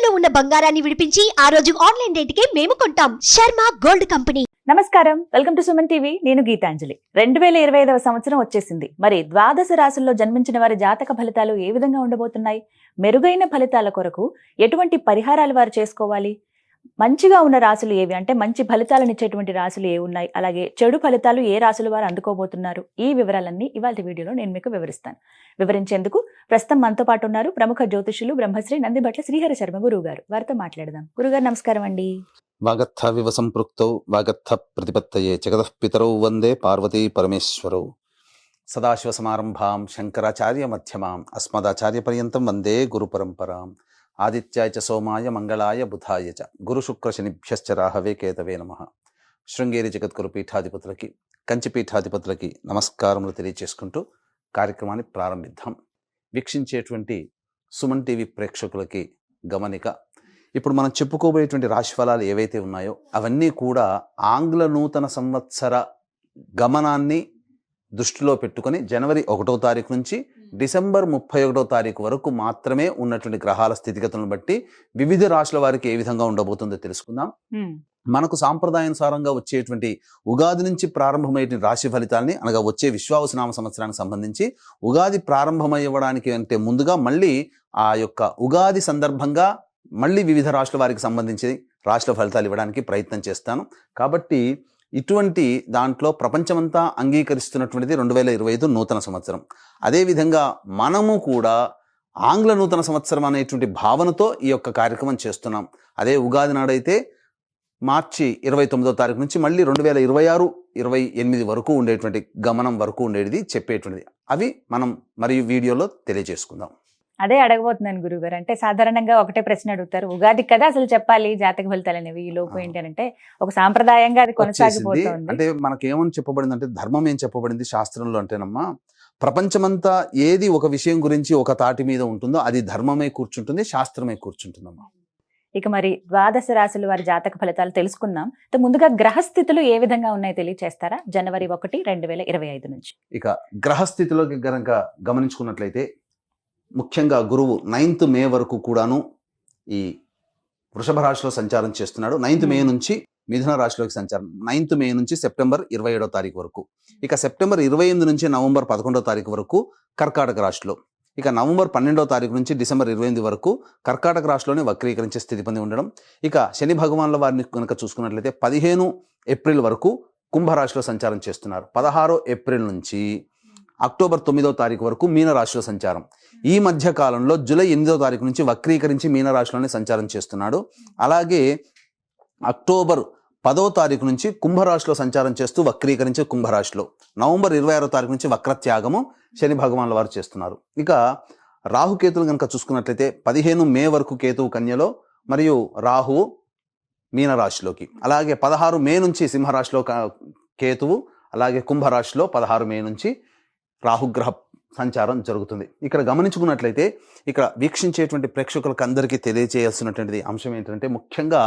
తాకట్టులో ఉన్న బంగారాన్ని విడిపించి ఆ రోజు ఆన్లైన్ రేటుకే మేము కొంటాం. Sharma gold company. నమస్కారం, వెల్కమ్ టు సుమన్ టీవీ. నేను గీతాంజలి. 2025వ సంవత్సరం వచ్చేసింది. మరి ద్వాదశ రాశుల్లో జన్మించిన వారి జాతక ఫలితాలు ఏ విధంగా ఉండబోతున్నాయి? మెరుగైన ఫలితాల కొరకు ఎటువంటి పరిహారాలు వారు చేసుకోవాలి? మంచిగా ఉన్న రాశులు ఏవి, అంటే మంచి ఫలితాలను ఇచ్చేటువంటి రాశులు ఏ ఉన్నాయి, అలాగే చెడు ఫలితాలు ఏ రాశులు వారు అందుకోబోతున్నారు, ఈ వివరాలన్నీ ఇవాళ వీడియోలో నేను మీకు వివరిస్తాను. వివరించేందుకు ప్రస్తుతం మనతో పాటు ఉన్నారు ప్రముఖ జ్యోతిషులు బ్రహ్మశ్రీ నందిబట్ల శ్రీహరి శర్మ గురువు గారు. వారితో మాట్లాడదాం. గురుగారు నమస్కారం అండి. వాగర్థ వివ సంపృక్తౌ వాగర్థ ప్రతిపత్తయే జగతః పితరౌ వందే పార్వతీ పరమేశ్వరౌ. సదాశివ సమారంభాం శంకరాచార్య మధ్యమాం అస్మదాచార్య పర్యంతం వందే గురు పరంపరాం. ఆదిత్యాయ చ సోమాయ మంగళాయ బుధాయ చ గురు శుక్ర శనిభ్యశ్చ రాహవే కేతవే నమః. శృంగేరి జగద్గురు పీఠాధిపతులకి, కంచి పీఠాధిపతులకి నమస్కారములు తెలియచేసుకుంటూ కార్యక్రమాన్ని ప్రారంభిద్దాం. వీక్షించేటువంటి సుమన్ టీవీ ప్రేక్షకులకి గమనిక, ఇప్పుడు మనం చెప్పుకోబోయేటువంటి రాశి ఫలాలు ఏవైతే ఉన్నాయో అవన్నీ కూడా ఆంగ్ల నూతన సంవత్సర గమనాన్ని దృష్టిలో పెట్టుకొని జనవరి 1వ తారీఖు నుంచి డిసెంబర్ 31వ తారీఖు వరకు మాత్రమే ఉన్నటువంటి గ్రహాల స్థితిగతులను బట్టి వివిధ రాశుల వారికి ఏ విధంగా ఉండబోతుందో తెలుసుకుందాం. మనకు సాంప్రదాయానుసారంగా వచ్చేటువంటి ఉగాది నుంచి ప్రారంభమయ్యే రాశి ఫలితాలని, అనగా వచ్చే విశ్వావసునామ సంవత్సరానికి సంబంధించి ఉగాది ప్రారంభమయ్యడానికి అంటే ముందుగా మళ్ళీ ఆ యొక్క ఉగాది సందర్భంగా మళ్ళీ వివిధ రాశుల వారికి సంబంధించి రాశుల ఫలితాలు ఇవ్వడానికి ప్రయత్నం చేస్తాను. కాబట్టి ఇటువంటి దాంట్లో ప్రపంచమంతా అంగీకరిస్తున్నటువంటిది 2025 నూతన సంవత్సరం. అదేవిధంగా మనము కూడా ఆంగ్ల నూతన సంవత్సరం అనేటువంటి భావనతో ఈ యొక్క కార్యక్రమం చేస్తున్నాం. అదే ఉగాది నాడైతే మార్చి 29వ తారీఖు నుంచి మళ్ళీ 2026-28 వరకు ఉండేటువంటి గమనం వరకు ఉండేది చెప్పేటువంటిది. అవి మనం మరియు వీడియోలో తెలియజేసుకుందాం. అదే అడగబోతున్నాను గురుగారు. అంటే సాధారణంగా ఒకటే ప్రశ్న అడుగుతారు, ఉగాది కదా అసలు చెప్పాలి జాతక ఫలితాలు అనేవి, ఈ లోపు ఏంటి అంటే ఒక సాంప్రదాయంగా అది కొనసాగిపోతుంది. అంటే మనకేమని చెప్పబడింది అంటే, ధర్మం ఏం చెప్పబడింది శాస్త్రంలో అంటేనమ్మా, ప్రపంచమంతా ఏది ఒక విషయం గురించి ఒక తాటి మీద ఉంటుందో అది ధర్మమే కూర్చుంటుంది, శాస్త్రమే కూర్చుంటుందమ్మా. ఇక మరి ద్వాదశ రాశుల వారి జాతక ఫలితాలు తెలుసుకుందాం. ముందుగా గ్రహస్థితులు ఏ విధంగా ఉన్నాయో తెలియచేస్తారా? జనవరి 1, 2025 నుంచి. ఇక గ్రహస్థితిలోకి గనక గమనించుకున్నట్లయితే ముఖ్యంగా గురువు 9th మే వరకు కూడాను ఈ వృషభ రాశిలో సంచారం చేస్తున్నాడు. 9th మే నుంచి మిథున రాశిలోకి సంచారం, 9th మే నుంచి సెప్టెంబర్ 27వ తారీఖు వరకు. ఇక సెప్టెంబర్ 28 నుంచి నవంబర్ 11వ తారీఖు వరకు కర్కాటక రాశిలో. ఇక నవంబర్ 12వ తారీఖు నుంచి డిసెంబర్ 28 వరకు కర్కాటక రాశిలోనే వక్రీకరించే స్థితి పొంది ఉండడం. ఇక శని భగవాన్ల వారిని కనుక చూసుకున్నట్లయితే 15 ఏప్రిల్ వరకు కుంభరాశిలో సంచారం చేస్తున్నారు. 16 ఏప్రిల్ నుంచి అక్టోబర్ 9వ తారీఖు వరకు మీనరాశిలో సంచారం. ఈ మధ్య కాలంలో జూలై 8వ తారీఖు నుంచి వక్రీకరించి మీనరాశిలోనే సంచారం చేస్తున్నాడు. అలాగే అక్టోబర్ 10వ తారీఖు నుంచి కుంభరాశిలో సంచారం చేస్తూ వక్రీకరించి కుంభరాశిలో, నవంబర్ 26వ తారీఖు నుంచి వక్రత్యాగము శని భగవాన్ల వారు చేస్తున్నారు. ఇక రాహుకేతులు కనుక చూసుకున్నట్లయితే 15 మే వరకు కేతువు కన్యలో మరియు రాహువు మీనరాశిలోకి, అలాగే 16 మే నుంచి సింహరాశిలో కేతువు, అలాగే కుంభరాశిలో 16 మే నుంచి రాహుగ్రహ సంచారం జరుగుతుంది. ఇక్కడ గమనించుకున్నట్లయితే ఇక్కడ వీక్షించేటువంటి ప్రేక్షకులకు అందరికీ తెలియజేయాల్సినటువంటి అంశం ఏంటంటే, ముఖ్యంగా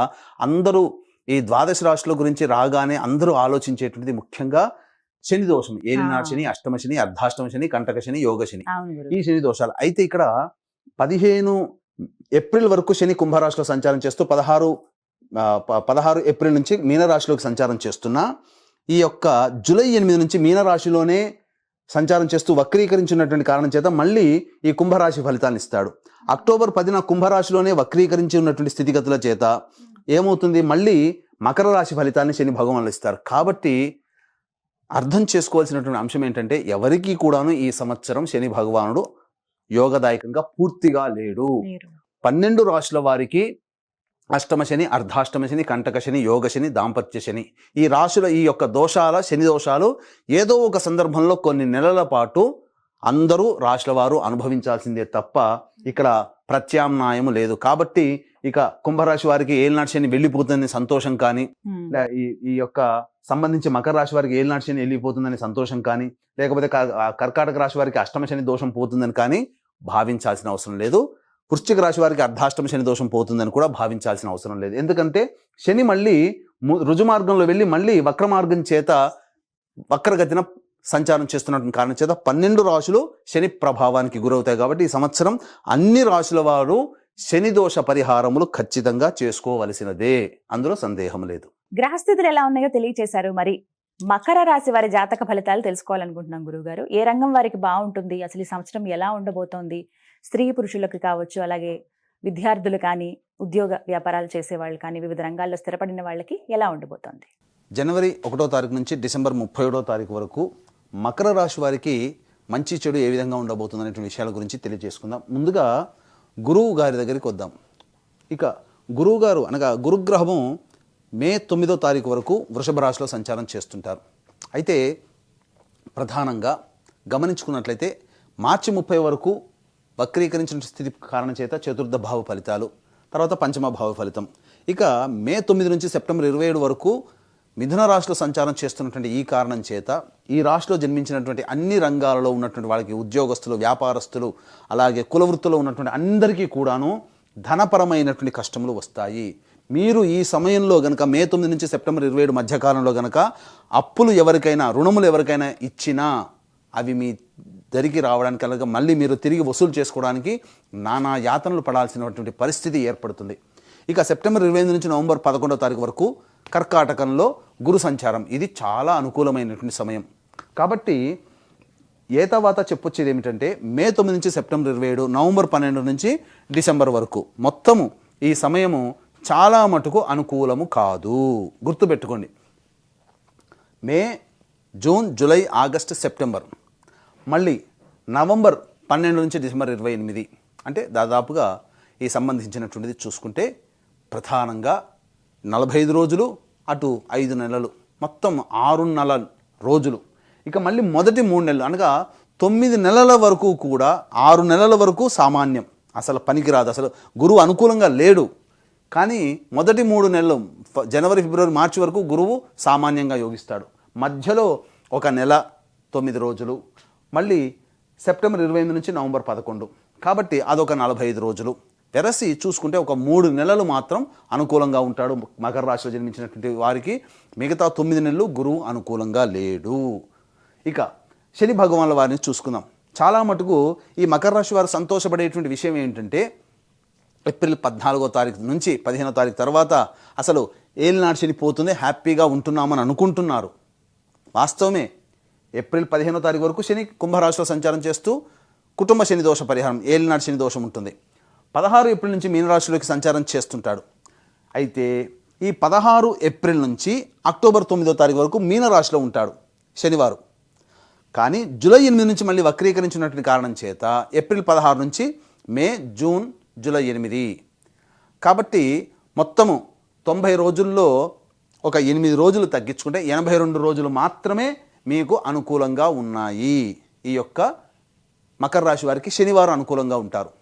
అందరూ ఈ ద్వాదశ రాశుల గురించి రాగానే అందరూ ఆలోచించేటువంటిది ముఖ్యంగా శని దోషం, ఏలినాడు శని, అష్టమ శని, అర్ధాష్టమ శని, కంటక శని, యోగ శని, ఈ శని దోషాలు. అయితే ఇక్కడ 15 ఏప్రిల్ వరకు శని కుంభరాశిలో సంచారం చేస్తూ 16 ఏప్రిల్ నుంచి మీనరాశిలోకి సంచారం చేస్తున్నా, ఈ యొక్క జూలై 8 నుంచి మీనరాశిలోనే సంచారం చేస్తూ వక్రీకరించినటువంటి కారణం చేత మళ్ళీ ఈ కుంభరాశి ఫలితాన్ని ఇస్తాడు. అక్టోబర్ 10న కుంభరాశిలోనే వక్రీకరించి ఉన్నటువంటి స్థితిగతుల చేత ఏమవుతుంది, మళ్ళీ మకర రాశి ఫలితాన్ని శని భగవానులు ఇస్తారు. కాబట్టి అర్థం చేసుకోవాల్సినటువంటి అంశం ఏంటంటే, ఎవరికి కూడాను ఈ సంవత్సరం శని భగవానుడు యోగదాయకంగా పూర్తిగా లేడు. 12 రాశుల వారికి అష్టమ శని, అర్ధాష్టమ శని, కంటక శని, యోగ శని, దాంపత్య శని, ఈ రాశుల ఈ యొక్క దోషాల శని దోషాలు ఏదో ఒక సందర్భంలో కొన్ని నెలల పాటు అందరూ రాశుల వారు అనుభవించాల్సిందే తప్ప ఇక్కడ ప్రత్యామ్నాయం లేదు. కాబట్టి ఇక కుంభరాశి వారికి ఏలినాటి శని వెళ్ళిపోతుందని సంతోషం కానీ, ఈ యొక్క సంబంధించి మకర రాశి వారికి ఏలినాటి శని వెళ్ళిపోతుందని సంతోషం కానీ, లేకపోతే కర్కాటక రాశి వారికి అష్టమ శని దోషం పోతుందని కానీ భావించాల్సిన అవసరం లేదు. వృశ్చిక రాశి వారికి అర్ధాష్టమ శని దోషం పోతుందని కూడా భావించాల్సిన అవసరం లేదు. ఎందుకంటే శని మళ్ళీ రుజుమార్గంలో వెళ్ళి మళ్ళీ వక్రమార్గం చేత వక్రగతిన సంచారం చేస్తున్నటువంటి కారణం చేత 12 రాశులు శని ప్రభావానికి గురవుతాయి. కాబట్టి ఈ సంవత్సరం అన్ని రాశుల వారు శని దోష పరిహారములు ఖచ్చితంగా చేసుకోవలసినదే, అందులో సందేహం లేదు. గ్రహస్థితులు ఎలా ఉన్నాయో తెలియచేశారు. మరి మకర రాశి వారి జాతక ఫలితాలు తెలుసుకోవాలనుకుంటున్నాం గురువుగారు. ఏ రంగం వారికి బాగుంటుంది, అసలు ఈ సంవత్సరం ఎలా ఉండబోతోంది, స్త్రీ పురుషులకు కావచ్చు, అలాగే విద్యార్థులు కానీ, ఉద్యోగ వ్యాపారాలు చేసేవాళ్ళు కానీ, వివిధ రంగాల్లో స్థిరపడిన వాళ్ళకి ఎలా ఉండబోతోంది? జనవరి 1వ తారీఖు నుంచి డిసెంబర్ 31వ తారీఖు వరకు మకర రాశి వారికి మంచి చెడు ఏ విధంగా ఉండబోతుంది అనే విషయాల గురించి తెలియజేసుకుందాం. ముందుగా గురువు గారి దగ్గరికి వద్దాం. ఇక గురువు గారు అనగా గురుగ్రహము మే 9వ తారీఖు వరకు వృషభ రాశిలో సంచారం చేస్తుంటారు. అయితే ప్రధానంగా గమనించుకున్నట్లయితే మార్చి 30 వరకు వక్రీకరించిన స్థితి కారణం చేత చతుర్థ భావ ఫలితాలు, తర్వాత పంచమ భావ ఫలితం. ఇక మే 9 నుంచి సెప్టెంబర్ 27 వరకు మిథున రాశిలో సంచారం చేస్తున్నటువంటి ఈ కారణం చేత ఈ రాశిలో జన్మించినటువంటి అన్ని రంగాలలో ఉన్నటువంటి వాళ్ళకి, ఉద్యోగస్తులు, వ్యాపారస్తులు, అలాగే కులవృత్తిలో ఉన్నటువంటి అందరికీ కూడాను ధనపరమైనటువంటి కష్టములు వస్తాయి. మీరు ఈ సమయంలో గనక మే 9 నుంచి సెప్టెంబర్ 27 మధ్యకాలంలో గనక అప్పులు ఎవరికైనా, రుణములు ఎవరికైనా ఇచ్చినా అవి మీ దరికి రావడానికి, అలాగే మళ్ళీ మీరు తిరిగి వసూలు చేసుకోవడానికి నానా యాతనలు పడాల్సినటువంటి పరిస్థితి ఏర్పడుతుంది. ఇక సెప్టెంబర్ 25 నుంచి నవంబర్ 11వ తారీఖు వరకు కర్కాటకంలో గురు సంచారం. ఇది చాలా అనుకూలమైనటువంటి సమయం. కాబట్టి ఏతవాత చెప్పొచ్చేది ఏమిటంటే మే 9 నుంచి సెప్టెంబర్ 27, నవంబర్ 12 నుంచి డిసెంబర్ వరకు మొత్తము ఈ సమయము చాలా మటుకు అనుకూలము కాదు. గుర్తుపెట్టుకోండి. మే, జూన్, జూలై, ఆగస్టు, సెప్టెంబర్, మళ్ళీ నవంబర్ 12 నుంచి డిసెంబర్ 28, అంటే దాదాపుగా ఈ సంబంధించినటువంటిది చూసుకుంటే ప్రధానంగా 45 రోజులు, అటు 5 నెలలు, మొత్తం 6 రోజులు. ఇక మళ్ళీ మొదటి 3 నెలలు అనగా 9 నెలల వరకు కూడా, 6 నెలల వరకు సామాన్యం, అసలు పనికిరాదు, అసలు గురువు అనుకూలంగా లేడు. కానీ మొదటి 3 నెలలు జనవరి, ఫిబ్రవరి, మార్చి వరకు గురువు సామాన్యంగా యోగిస్తాడు. మధ్యలో 1 నెల 9 రోజులు, మళ్ళీ సెప్టెంబర్ 28 నుంచి నవంబర్ 11, కాబట్టి అదొక 45 రోజులు. వెరసి చూసుకుంటే ఒక 3 నెలలు మాత్రం అనుకూలంగా ఉంటాడు మకర రాశిలో జన్మించినటువంటి వారికి. మిగతా 9 నెలలు గురువు అనుకూలంగా లేడు. ఇక శని భగవానుల వారిని చూసుకుందాం. చాలా మటుకు ఈ మకర రాశి వారు సంతోషపడేటువంటి విషయం ఏంటంటే ఏప్రిల్ 14వ తారీఖు నుంచి 15వ తారీఖు తర్వాత అసలు ఏలినాటి శని పోతుంది, హ్యాపీగా ఉంటున్నామని అనుకుంటున్నారు. వాస్తవమే. ఏప్రిల్ 15వ తారీఖు వరకు శని కుంభరాశిలో సంచారం చేస్తూ కుటుంబ శని దోష పరిహారం, ఏలినాటి శని దోషం ఉంటుంది. 16 ఏప్రిల్ నుంచి మీనరాశిలోకి సంచారం చేస్తుంటాడు. అయితే ఈ 16 ఏప్రిల్ నుంచి అక్టోబర్ 9వ తారీఖు వరకు మీనరాశిలో ఉంటాడు శనివారు. కానీ జూలై 8 నుంచి మళ్ళీ వక్రీకరించినటువంటి కారణం చేత ఏప్రిల్ 16 నుంచి మే, జూన్, జూలై 8, కాబట్టి మొత్తము 90 రోజుల్లో ఒక 8 రోజులు తగ్గించుకుంటే 82 రోజులు మాత్రమే మీకు అనుకూలంగా ఉన్నాయి. ఈ యొక్క మకర రాశి వారికి శనివారం అనుకూలంగా ఉంటారు.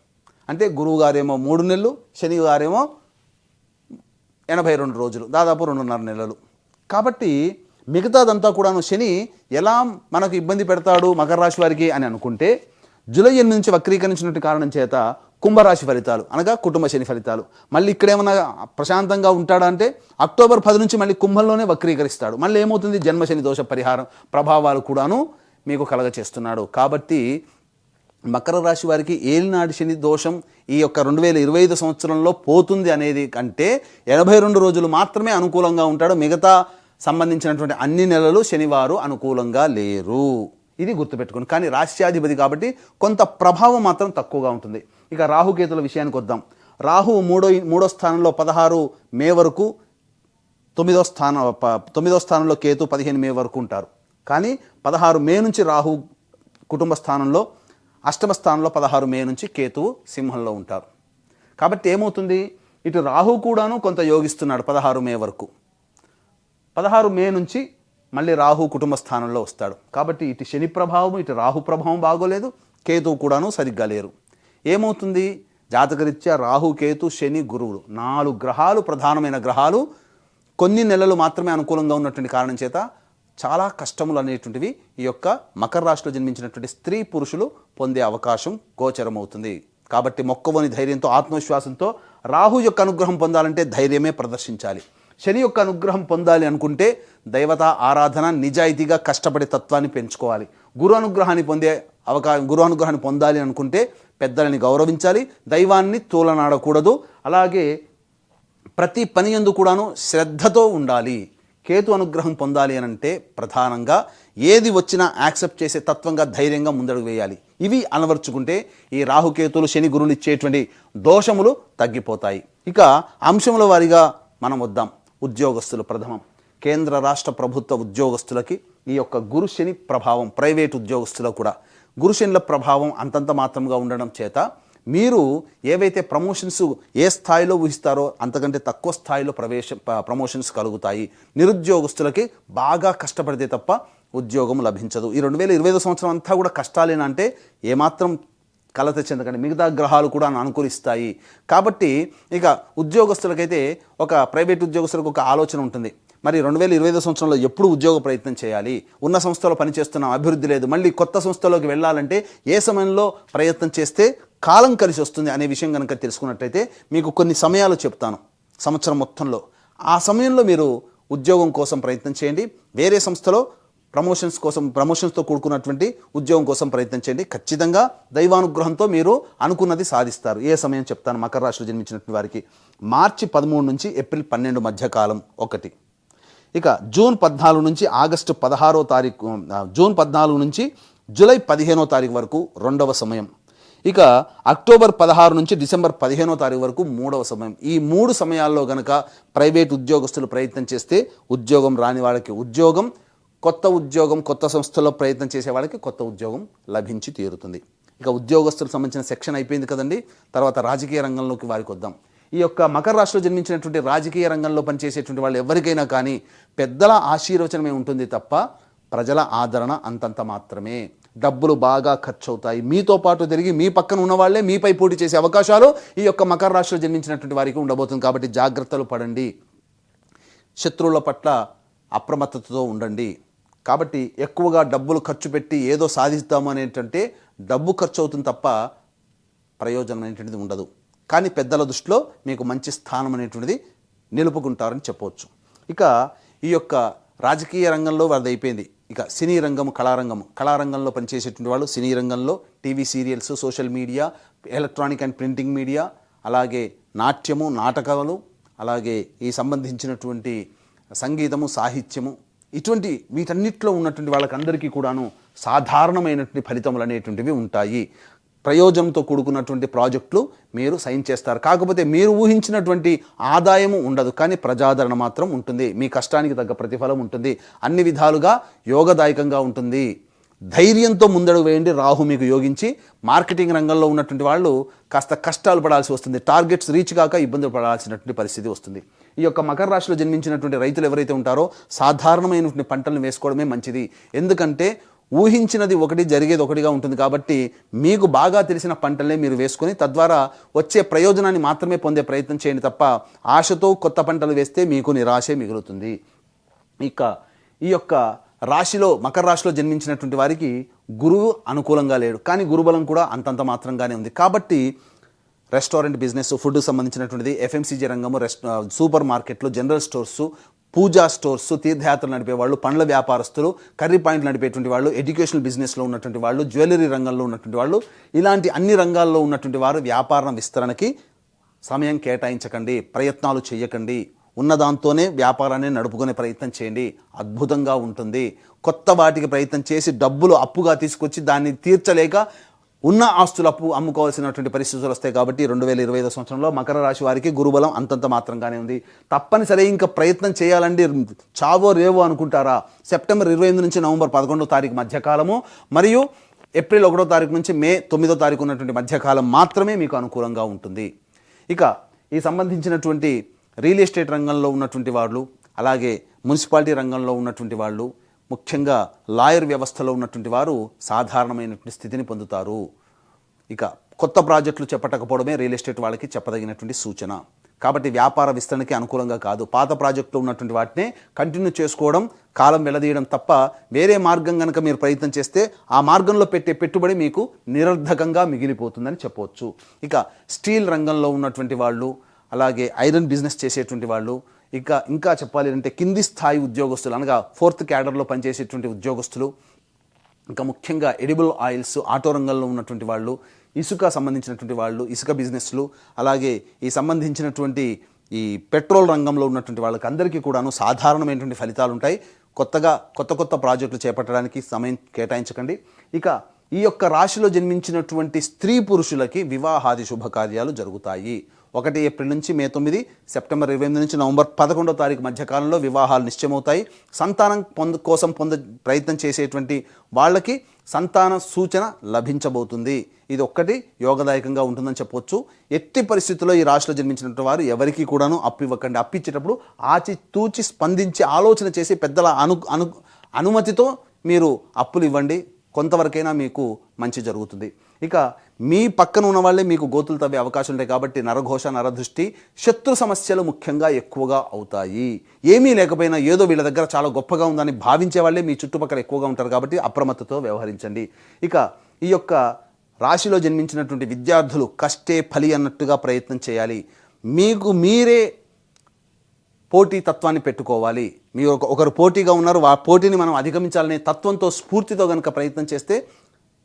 అంటే గురువు గారేమో 3 నెలలు, శని గారేమో 82 రోజులు, దాదాపు 2.5 నెలలు. కాబట్టి మిగతాదంతా కూడాను శని ఎలా మనకు ఇబ్బంది పెడతాడు మకర రాశి వారికి అని అనుకుంటే జూలై 8 నుంచి వక్రీకరించినటువంటి కారణం చేత కుంభరాశి ఫలితాలు అనగా కుటుంబ శని ఫలితాలు. మళ్ళీ ఇక్కడేమన్నా ప్రశాంతంగా ఉంటాడంటే అక్టోబర్ 10 నుంచి మళ్ళీ కుంభంలోనే వక్రీకరిస్తాడు. మళ్ళీ ఏమవుతుంది, జన్మశని దోష పరిహారం ప్రభావాలు కూడాను మీకు కలగ చేస్తున్నాడు. కాబట్టి మకర రాశి వారికి ఏలినాటి శని దోషం ఈ యొక్క 2025 సంవత్సరంలో పోతుంది అనేది కంటే 82 రోజులు మాత్రమే అనుకూలంగా ఉంటాడు. మిగతా సంబంధించినటువంటి అన్ని నెలలు శనివారు అనుకూలంగా లేరు. ఇది గుర్తుపెట్టుకోండి. కానీ రాశ్యాధిపతి కాబట్టి కొంత ప్రభావం మాత్రం తక్కువగా ఉంటుంది. ఇక రాహుకేతుల విషయానికి వద్దాం. రాహు మూడో స్థానంలో 16 మే వరకు, 9వ స్థానంలో కేతు 15 మే వరకు ఉంటారు. కానీ 16 మే నుంచి రాహు కుటుంబ స్థానంలో, అష్టమ స్థానంలో 16 మే నుంచి కేతువు సింహంలో ఉంటారు. కాబట్టి ఏమవుతుంది, ఇటు రాహు కూడాను కొంత యోగిస్తున్నాడు 16 మే వరకు. 16 మే నుంచి మళ్ళీ రాహు కుటుంబ స్థానంలో వస్తాడు. కాబట్టి ఇటు శని ప్రభావం, ఇటు రాహు ప్రభావం బాగోలేదు, కేతువు కూడాను సరిగ్గా లేరు. ఏమవుతుంది, జాతకరీత్యా రాహు, కేతు, శని, గురువులు 4 గ్రహాలు, ప్రధానమైన గ్రహాలు కొన్ని నెలలు మాత్రమే అనుకూలంగా ఉన్నటువంటి కారణం చేత చాలా కష్టములు అనేటువంటివి ఈ యొక్క మకర రాశిలో జన్మించినటువంటి స్త్రీ పురుషులు పొందే అవకాశం గోచరమవుతుంది. కాబట్టి మొక్కవోని ధైర్యంతో, ఆత్మవిశ్వాసంతో రాహు యొక్క అనుగ్రహం పొందాలంటే ధైర్యమే ప్రదర్శించాలి. శని యొక్క అనుగ్రహం పొందాలి అనుకుంటే దైవత ఆరాధన, నిజాయితీగా కష్టపడే తత్వాన్ని పెంచుకోవాలి. గురు అనుగ్రహాన్ని పొందాలి అనుకుంటే పెద్దలని గౌరవించాలి, దైవాన్ని తూలనాడకూడదు. అలాగే ప్రతి పని యందు కూడాను శ్రద్ధతో ఉండాలి. కేతు అనుగ్రహం పొందాలి అని అంటే ప్రధానంగా ఏది వచ్చినా యాక్సెప్ట్ చేసే తత్వంగా ధైర్యంగా ముందడుగు వేయాలి. ఇవి అలవర్చుకుంటే ఈ రాహుకేతులు శని గురువులు ఇచ్చేటువంటి దోషములు తగ్గిపోతాయి. ఇక అంశముల వారీగా మనం వద్దాం. ఉద్యోగస్తులు ప్రథమం. కేంద్ర రాష్ట్ర ప్రభుత్వ ఉద్యోగస్తులకి ఈ యొక్క గురు శని ప్రభావం, ప్రైవేట్ ఉద్యోగస్తులకు కూడా గురు శనిల ప్రభావం అంతంత మాత్రంగా ఉండడం చేత మీరు ఏవైతే ప్రమోషన్స్ ఏ స్థాయిలో ఊహిస్తారో అంతకంటే తక్కువ స్థాయిలో ప్రమోషన్స్ కలుగుతాయి. నిరుద్యోగస్తులకి బాగా కష్టపడితే తప్ప ఉద్యోగం లభించదు. ఈ 2025 సంవత్సరం అంతా కూడా కష్టాలేనా అంటే ఏమాత్రం కలత చెందకండి, మిగతా గ్రహాలు కూడా అనుకూలిస్తాయి. కాబట్టి ఇక ఉద్యోగస్తులకైతే ఒక ప్రైవేట్ ఉద్యోగస్తులకు ఒక ఆలోచన ఉంటుంది. మరి 2025 సంవత్సరంలో ఎప్పుడు ఉద్యోగ ప్రయత్నం చేయాలి, ఉన్న సంస్థలో పనిచేస్తున్నాం, అభివృద్ధి లేదు, మళ్ళీ కొత్త సంస్థలోకి వెళ్ళాలంటే ఏ సమయంలో ప్రయత్నం చేస్తే కాలం కలిసి వస్తుంది అనే విషయం కనుక తెలుసుకున్నట్లయితే మీకు కొన్ని సమయాలు చెప్తాను సంవత్సరం మొత్తంలో. ఆ సమయంలో మీరు ఉద్యోగం కోసం ప్రయత్నం చేయండి. వేరే సంస్థలో ప్రమోషన్స్తో కూడుకున్నటువంటి ఉద్యోగం కోసం ప్రయత్నం చేయండి. ఖచ్చితంగా దైవానుగ్రహంతో మీరు అనుకున్నది సాధిస్తారు. ఏ సమయం చెప్తాను. మకర రాశిలో జన్మించినటువంటి వారికి మార్చి 13 నుంచి ఏప్రిల్ 12 మధ్య కాలం ఒకటి. ఇక జూన్ 14 నుంచి ఆగస్టు 16వ తారీఖు, జూన్ 14 నుంచి జూలై 15వ తారీఖు వరకు రెండవ సమయం. ఇక అక్టోబర్ 16 నుంచి డిసెంబర్ 15వ తారీఖు వరకు మూడవ సమయం. ఈ 3 సమయాల్లో గనక ప్రైవేట్ ఉద్యోగస్తులు ప్రయత్నం చేస్తే ఉద్యోగం రాని వాళ్ళకి ఉద్యోగం, కొత్త ఉద్యోగం కొత్త సంస్థలో ప్రయత్నం చేసే వాళ్ళకి కొత్త ఉద్యోగం లభించి తీరుతుంది. ఇక ఉద్యోగస్తులకు సంబంధించిన సెక్షన్ అయిపోయింది కదండి. తర్వాత రాజకీయ రంగంలోకి వారికి వద్దాం. ఈ యొక్క మకర రాశిలో జన్మించినటువంటి రాజకీయ రంగంలో పనిచేసేటువంటి వాళ్ళు ఎవరికైనా కానీ పెద్దల ఆశీర్వచనమే ఉంటుంది తప్ప ప్రజల ఆదరణ అంతంత మాత్రమే. డబ్బులు బాగా ఖర్చు అవుతాయి. మీతో పాటు తిరిగి మీ పక్కన ఉన్న వాళ్ళే మీపై పోటీ చేసే అవకాశాలు ఈ యొక్క మకర రాశిలో జన్మించినటువంటి వారికి ఉండబోతుంది. కాబట్టి జాగ్రత్తలు పడండి. శత్రువుల పట్ల అప్రమత్తతతో ఉండండి. కాబట్టి ఎక్కువగా డబ్బులు ఖర్చు పెట్టి ఏదో సాధిస్తాము అనేటంటే డబ్బు ఖర్చు అవుతుంది తప్ప ప్రయోజనం అనేటువంటిది ఉండదు. కానీ పెద్దల దృష్టిలో మీకు మంచి స్థానం అనేటువంటిది నిలుపుకుంటారని చెప్పవచ్చు. ఇక ఈ యొక్క రాజకీయ రంగంలో వారిది అయిపోయింది. ఇక సినీ రంగము, కళారంగంలో పనిచేసేటువంటి వాళ్ళు సినీ రంగంలో TV serials, social media, electronic and printing media, అలాగే నాట్యము, నాటకాలు, అలాగే ఈ సంబంధించినటువంటి సంగీతము, సాహిత్యము, ఇటువంటి వీటన్నిటిలో ఉన్నటువంటి వాళ్ళకందరికీ కూడాను సాధారణమైనటువంటి ఫలితములు అనేటువంటివి ఉంటాయి. ప్రయోజనంతో కూడుకున్నటువంటి ప్రాజెక్టులు మీరు సైన్ చేస్తారు. కాకపోతే మీరు ఊహించినటువంటి ఆదాయము ఉండదు, కానీ ప్రజాదరణ మాత్రం ఉంటుంది. మీ కష్టానికి తగ్గ ప్రతిఫలం ఉంటుంది. అన్ని విధాలుగా యోగదాయకంగా ఉంటుంది. ధైర్యంతో ముందడుగు వేయండి. రాహు మీకు యోగించి మార్కెటింగ్ రంగంలో ఉన్నటువంటి వాళ్ళు కాస్త కష్టాలు పడాల్సి వస్తుంది. టార్గెట్స్ రీచ్ కాక ఇబ్బందులు పడాల్సినటువంటి పరిస్థితి వస్తుంది. ఈ యొక్క మకర రాశిలో జన్మించినటువంటి రైతులు ఎవరైతే ఉంటారో సాధారణమైనటువంటి పంటలను వేసుకోవడమే మంచిది. ఎందుకంటే ఊహించినది ఒకటి, జరిగేది ఒకటిగా ఉంటుంది. కాబట్టి మీకు బాగా తెలిసిన పంటలనే మీరు వేసుకొని తద్వారా వచ్చే ప్రయోజనాన్ని మాత్రమే పొందే ప్రయత్నం చేయండి తప్ప ఆశతో కొత్త పంటలు వేస్తే మీకు నిరాశే మిగులుతుంది. ఇక ఈ యొక్క రాశిలో, మకర రాశిలో జన్మించినటువంటి వారికి గురువు అనుకూలంగా లేడు, కానీ గురుబలం కూడా అంతంత మాత్రంగానే ఉంది. కాబట్టి రెస్టారెంట్ బిజినెస్, ఫుడ్కి సంబంధించినటువంటిది, ఎఫ్ఎంసీజీ రంగము, సూపర్ మార్కెట్లు, జనరల్ స్టోర్సు, పూజా స్టోర్స్, తీర్థయాత్రలు నడిపే వాళ్ళు, పండ్ల వ్యాపారస్తులు, కర్రీ పాయింట్లు నడిపేటువంటి వాళ్ళు, ఎడ్యుకేషనల్ బిజినెస్లో ఉన్నటువంటి వాళ్ళు, జ్యువెలరీ రంగంలో ఉన్నటువంటి వాళ్ళు, ఇలాంటి అన్ని రంగాల్లో ఉన్నటువంటి వారు వ్యాపారం విస్తరణకి సమయం కేటాయించకండి, ప్రయత్నాలు చేయకండి. ఉన్నదాంతోనే వ్యాపారాన్ని నడుపుకునే ప్రయత్నం చేయండి. అద్భుతంగా ఉంటుంది. కొత్త వాటికి ప్రయత్నం చేసి డబ్బులు అప్పుగా తీసుకొచ్చి దాన్ని తీర్చలేక ఉన్న ఆస్తులు అమ్ముకోవాల్సినటువంటి పరిస్థితులు వస్తాయి. కాబట్టి 2025 సంవత్సరంలో మకర రాశి వారికి గురుబలం అంతంత మాత్రంగానే ఉంది. తప్పనిసరి ఇంకా ప్రయత్నం చేయాలండి. చావో రేవో అనుకుంటారా? సెప్టెంబర్ 28 నుంచి నవంబర్ 11వ తారీఖు మధ్యకాలము మరియు ఏప్రిల్ 1వ తారీఖు నుంచి మే 9వ తారీఖు ఉన్నటువంటి మధ్యకాలం మాత్రమే మీకు అనుకూలంగా ఉంటుంది. ఇక ఈ సంబంధించినటువంటి రియల్ ఎస్టేట్ రంగంలో ఉన్నటువంటి వాళ్ళు, అలాగే మున్సిపాలిటీ రంగంలో ఉన్నటువంటి వాళ్ళు, ముఖ్యంగా లాయర్ వ్యవస్థలో ఉన్నటువంటి వారు సాధారణమైనటువంటి స్థితిని పొందుతారు. ఇక కొత్త ప్రాజెక్టులు చేపట్టకపోవడమే రియల్ ఎస్టేట్ వాళ్ళకి చెప్పదగినటువంటి సూచన. కాబట్టి వ్యాపార విస్తరణకి అనుకూలంగా కాదు. పాత ప్రాజెక్టులు ఉన్నటువంటి వాటినే కంటిన్యూ చేసుకోవడం, కాలం వెళ్లదీయడం తప్ప వేరే మార్గం కనుక మీరు ప్రయత్నం చేస్తే ఆ మార్గంలో పెట్టే పెట్టుబడి మీకు నిరర్ధకంగా మిగిలిపోతుందని చెప్పవచ్చు. ఇక స్టీల్ రంగంలో ఉన్నటువంటి వాళ్ళు, అలాగే ఐరన్ బిజినెస్ చేసేటువంటి వాళ్ళు, ఇంకా చెప్పాలి అంటే కింది స్థాయి ఉద్యోగస్తులు అనగా 4th క్యాడర్లో పనిచేసేటువంటి ఉద్యోగస్తులు, ఇంకా ముఖ్యంగా ఎడిబుల్ ఆయిల్స్, ఆటో రంగంలో ఉన్నటువంటి వాళ్ళు, ఇసుక సంబంధించినటువంటి వాళ్ళు, ఇసుక బిజినెస్లు, అలాగే ఈ సంబంధించినటువంటి ఈ పెట్రోల్ రంగంలో ఉన్నటువంటి వాళ్ళకి అందరికీ కూడాను సాధారణమైనటువంటి ఫలితాలు ఉంటాయి. కొత్త ప్రాజెక్టులు చేపట్టడానికి సమయం కేటాయించకండి. ఇక ఈ యొక్క రాశిలో జన్మించినటువంటి స్త్రీ పురుషులకి వివాహాది శుభకార్యాలు జరుగుతాయి. 1 ఏప్రిల్ నుంచి మే 9, సెప్టెంబర్ 28 నుంచి నవంబర్ 11వ తారీఖు మధ్య కాలంలో వివాహాలు నిశ్చయమవుతాయి. సంతానం కోసం ప్రయత్నం చేసేటువంటి వాళ్ళకి సంతాన సూచన లభించబోతుంది. ఇది ఒక్కటి యోగదాయకంగా ఉంటుందని చెప్పొచ్చు. ఎట్టి పరిస్థితుల్లో ఈ రాశిలో జన్మించినటువంటి వారు ఎవరికి కూడాను అప్పు ఇవ్వకండి. అప్పిచ్చేటప్పుడు ఆచితూచి స్పందించి ఆలోచన చేసి పెద్దల అనుమతితో మీరు అప్పులు ఇవ్వండి. కొంతవరకైనా మీకు మంచి జరుగుతుంది. ఇక మీ పక్కన ఉన్న వాళ్ళే మీకు గోతులు తవ్వే అవకాశం ఉంటాయి. కాబట్టి నరఘోష, నరదృష్టి, శత్రు సమస్యలు ముఖ్యంగా ఎక్కువగా అవుతాయి. ఏమీ లేకపోయినా ఏదో వీళ్ళ దగ్గర చాలా గొప్పగా ఉందని భావించే వాళ్ళే మీ చుట్టుపక్కల ఎక్కువగా ఉంటారు. కాబట్టి అప్రమత్తతో వ్యవహరించండి. ఇక ఈ యొక్క రాశిలో జన్మించినటువంటి విద్యార్థులు కష్టే ఫలి అన్నట్టుగా ప్రయత్నం చేయాలి. మీకు మీరే పోటీ తత్వాన్ని పెట్టుకోవాలి. మీరు ఒకరు పోటీగా ఉన్నారు, ఆ పోటీని మనం అధిగమించాలనే తత్వంతో, స్ఫూర్తితో కనుక ప్రయత్నం చేస్తే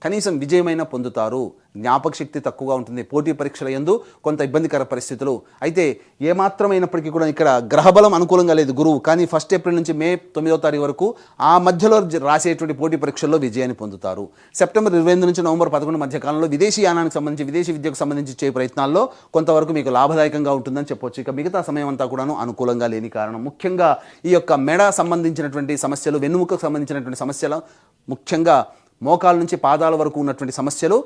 కనీసం విజయమైనా పొందుతారు. జ్ఞాపక శక్తి తక్కువగా ఉంటుంది. పోటీ పరీక్షల యందు కొంత ఇబ్బందికర పరిస్థితులు అయితే ఏమాత్రమైనప్పటికీ కూడా ఇక్కడ గ్రహబలం అనుకూలంగా లేదు గురువు. కానీ 1 ఏప్రిల్ నుంచి మే 9వ తారీఖు వరకు ఆ మధ్యలో రాసేటువంటి పోటీ పరీక్షల్లో విజయాన్ని పొందుతారు. సెప్టెంబర్ 28 నుంచి నవంబర్ 11 మధ్య కాలంలో విదేశీ యానానికి సంబంధించి, విదేశీ విద్యకు సంబంధించి చే ప్రయత్నాల్లో కొంతవరకు మీకు లాభదాయకంగా ఉంటుందని చెప్పొచ్చు. ఇక మిగతా సమయం అంతా కూడాను అనుకూలంగా లేని కారణం ముఖ్యంగా ఈ యొక్క మెడ సంబంధించినటువంటి సమస్యలు, వెన్నుముకకు సంబంధించినటువంటి సమస్యలు, ముఖ్యంగా మోకాల నుంచి పాదాల వరకు ఉన్నటువంటి సమస్యలు,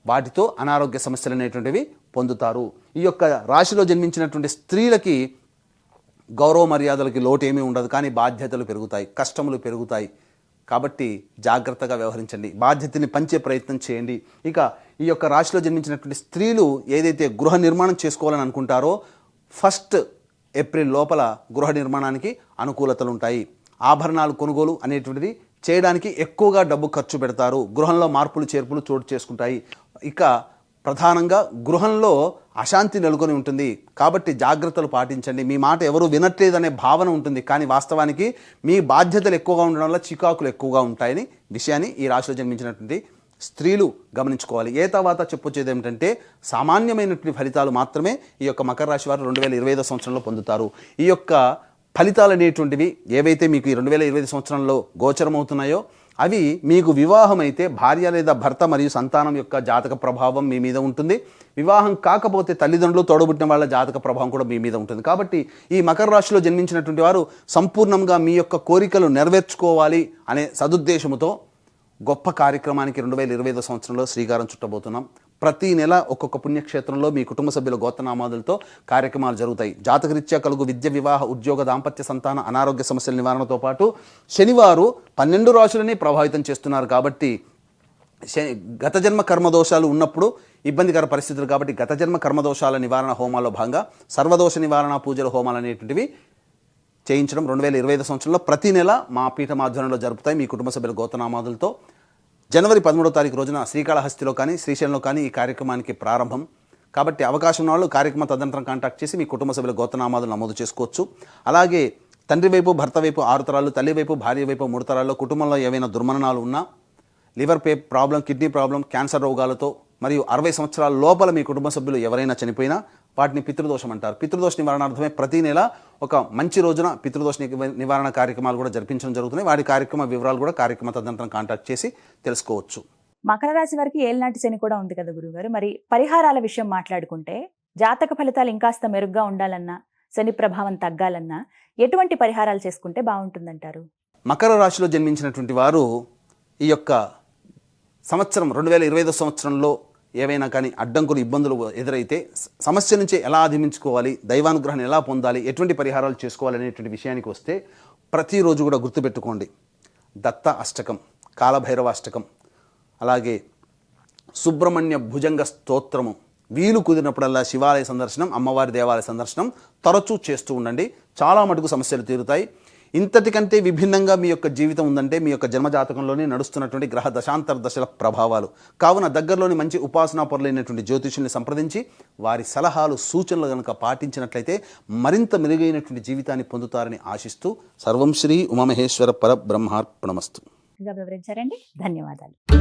వాటితో అనారోగ్య సమస్యలు అనేటువంటివి పొందుతారు. ఈ యొక్క రాశిలో జన్మించినటువంటి స్త్రీలకి గౌరవ మర్యాదలకి లోటు ఏమీ ఉండదు. కానీ బాధ్యతలు పెరుగుతాయి, కష్టములు పెరుగుతాయి. కాబట్టి జాగ్రత్తగా వ్యవహరించండి. బాధ్యతని పంచే ప్రయత్నం చేయండి. ఇక ఈ యొక్క రాశిలో జన్మించినటువంటి స్త్రీలు ఏదైతే గృహ నిర్మాణం చేసుకోవాలని అనుకుంటారో 1 ఏప్రిల్ లోపల గృహ నిర్మాణానికి అనుకూలతలు ఉంటాయి. ఆభరణాలు కొనుగోలు అనేటువంటిది చేయడానికి ఎక్కువగా డబ్బు ఖర్చు పెడతారు. గృహంలో మార్పులు చేర్పులు చోటు చేసుకుంటాయి. ఇక ప్రధానంగా గృహంలో అశాంతి నెలకొని ఉంటుంది. కాబట్టి జాగ్రత్తలు పాటించండి. మీ మాట ఎవరు వినట్లేదనే భావన ఉంటుంది. కానీ వాస్తవానికి మీ బాధ్యతలు ఎక్కువగా ఉండడం వల్ల చికాకులు ఎక్కువగా ఉంటాయని విషయాన్ని ఈ రాశిలో జన్మించినటువంటి స్త్రీలు గమనించుకోవాలి. తర్వాత చెప్పొచ్చేది ఏమిటంటే సామాన్యమైనటువంటి ఫలితాలు మాత్రమే ఈ యొక్క మకర రాశి వారు 2025 సంవత్సరంలో పొందుతారు. ఈ యొక్క ఫలితాలు అనేటువంటివి ఏవైతే మీకు ఈ 2025 సంవత్సరంలో గోచరమవుతున్నాయో అవి మీకు వివాహం అయితే భార్య లేదా భర్త మరియు సంతానం యొక్క జాతక ప్రభావం మీ మీద ఉంటుంది. వివాహం కాకపోతే తల్లిదండ్రులు, తోడబుట్టిన వాళ్ళ జాతక ప్రభావం కూడా మీ మీద ఉంటుంది. కాబట్టి ఈ మకర రాశిలో జన్మించినటువంటి వారు సంపూర్ణంగా మీ యొక్క కోరికలు నెరవేర్చుకోవాలి అనే సదుద్దేశంతో గొప్ప కార్యక్రమానికి 2025 సంవత్సరంలో శ్రీకారం చుట్టబోతున్నాం. ప్రతి నెల ఒక్కొక్క పుణ్యక్షేత్రంలో మీ కుటుంబ సభ్యుల గోత్రనామాదులతో కార్యక్రమాలు జరుగుతాయి. జాతకరీత్యా కలుగు విద్య, వివాహ, ఉద్యోగ, దాంపత్య, సంతాన, అనారోగ్య సమస్యల నివారణతో పాటు శనివారు 12 రాశులని ప్రభావితం చేస్తున్నారు. కాబట్టి గత జన్మ కర్మదోషాలు ఉన్నప్పుడు ఇబ్బందికర పరిస్థితులు. కాబట్టి గత జన్మ కర్మదోషాల నివారణ హోమాల్లో భాగంగా సర్వదోష నివారణ పూజల హోమాలు అనేటువంటివి చేయించడం 2025 సంవత్సరంలో ప్రతి నెల మా పీఠం ఆధ్వర్యంలో జరుపుతాయి మీ కుటుంబ సభ్యుల గోత్రనామాదులతో. జనవరి 13వ తారీఖు రోజున శ్రీకాళహస్తిలో కానీ శ్రీశైలంలో కానీ ఈ కార్యక్రమానికి ప్రారంభం. కాబట్టి అవకాశం ఉన్న వాళ్ళు కార్యక్రమ తదనంతరం కాంటాక్ట్ చేసి మీ కుటుంబ సభ్యుల గోత్రనామాదులు నమోదు చేసుకోవచ్చు. అలాగే తండ్రి వైపు, భర్త వైపు 6 తరాలు, తల్లి వైపు, భార్య వైపు 3 తరాల్లో కుటుంబంలో ఏవైనా దుర్మరణాలు ఉన్నా, liver problem, kidney problem, cancer రోగాలతో మరియు 60 సంవత్సరాల లోపల మీ కుటుంబ సభ్యులు ఎవరైనా చనిపోయినా వాటిని పితృదోషం అంటారు. పితృదోష నివారణార్థమే ప్రతి నెల ఒక మంచి రోజున పితృదోష నివారణ కార్యక్రమాలు కూడా జరిపించడం జరుగుతున్నాయి. వాటి కార్యక్రమ వివరాలు కూడా కార్యక్రమ తదనంతరం కాంటాక్ట్ చేసి తెలుసుకోవచ్చు. మకర రాశి వారికి ఏళ్ళనాటి శని కూడా ఉంది కదా గురుగారు. మరి పరిహారాల విషయం మాట్లాడుకుంటే జాతక ఫలితాలు ఇంకాస్త మెరుగ్గా ఉండాలన్నా, శని ప్రభావం తగ్గాలన్నా ఎటువంటి పరిహారాలు చేసుకుంటే బాగుంటుందంటారు? మకర రాశిలో జన్మించినటువంటి వారు ఈ యొక్క సంవత్సరం 2025 సంవత్సరంలో ఏవైనా కానీ అడ్డంకులు, ఇబ్బందులు ఎదురైతే సమస్య నుంచి ఎలా అధిగమించుకోవాలి, దైవానుగ్రహాన్ని ఎలా పొందాలి, ఎటువంటి పరిహారాలు చేసుకోవాలి అనేటువంటి విషయానికి వస్తే ప్రతిరోజు కూడా గుర్తుపెట్టుకోండి. దత్త అష్టకం, కాలభైరవ అష్టకం, అలాగే సుబ్రహ్మణ్య భుజంగ స్తోత్రము, వీలు కుదిరినప్పుడల్లా శివాలయ సందర్శనం, అమ్మవారి దేవాలయ సందర్శనం తరచూ చేస్తూ ఉండండి. చాలా మటుకు సమస్యలు తీరుతాయి. ఇంతటికంటే విభిన్నంగా మీ యొక్క జీవితం ఉందంటే మీ యొక్క జన్మజాతకంలోనే నడుస్తున్నటువంటి గ్రహ దశాంతర దశల ప్రభావాలు. కావున దగ్గరలోని మంచి ఉపాసనా పరులైనటువంటి జ్యోతిష్యుల్ని సంప్రదించి వారి సలహాలు, సూచనలు కనుక పాటించినట్లయితే మరింత మెరుగైనటువంటి జీవితాన్ని పొందుతారని ఆశిస్తూ సర్వం శ్రీ ఉమామహేశ్వర పరబ్రహ్మార్పణమస్తు. చక్కగా వివరించారండి. ధన్యవాదాలు.